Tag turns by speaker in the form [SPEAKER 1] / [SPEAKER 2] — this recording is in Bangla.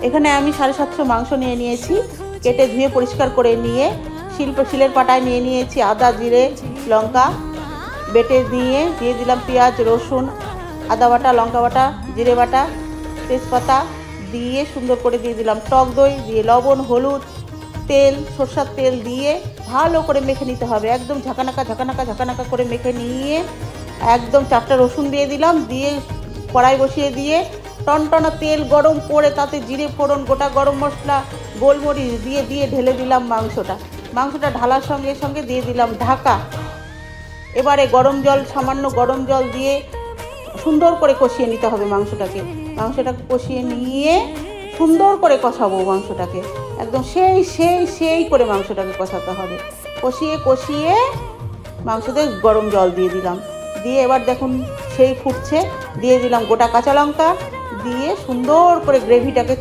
[SPEAKER 1] এখানে আমি 750 মাংস নিয়ে নিয়েছি, কেটে ধুয়ে পরিষ্কার করে নিয়ে শিলের পাটায় নিয়ে নিয়েছি আদা, জিরে, লঙ্কা বেটে দিয়ে দিলাম পেঁয়াজ, রসুন, আদা বাটা, লঙ্কা বাটা, জিরে বাটা, তেজপাতা দিয়ে সুন্দর করে দিয়ে দিলাম টক দই, দিয়ে লবণ, হলুদ, তেল, সরষের তেল দিয়ে ভালো করে মেখে নিতে হবে। একদম ঝাঁকানাকা করে মেখে নিয়ে একদম 4টা রসুন দিয়ে দিলাম, দিয়ে কড়াই বসিয়ে দিয়ে টনটনা তেল গরম করে তাতে জিরে ফোড়ন, গোটা গরম মশলা, গোলমরিচ দিয়ে ঢেলে দিলাম মাংসটা ঢালার সঙ্গে সঙ্গে দিয়ে দিলাম ঢাকা। এবারে সামান্য গরম জল দিয়ে সুন্দর করে কষিয়ে নিতে হবে মাংসটাকে কষিয়ে নিয়ে সুন্দর করে কষাবো মাংসটাকে, একদম সেই করে মাংসটাকে কষাতে হবে। কষিয়ে মাংসতে গরম জল দিয়ে দিলাম, দিয়ে এবার দেখুন সেই ফুটছে, দিয়ে দিলাম গোটা কাঁচা লঙ্কা, দিয়ে সুন্দর করে গ্রেভিটাকে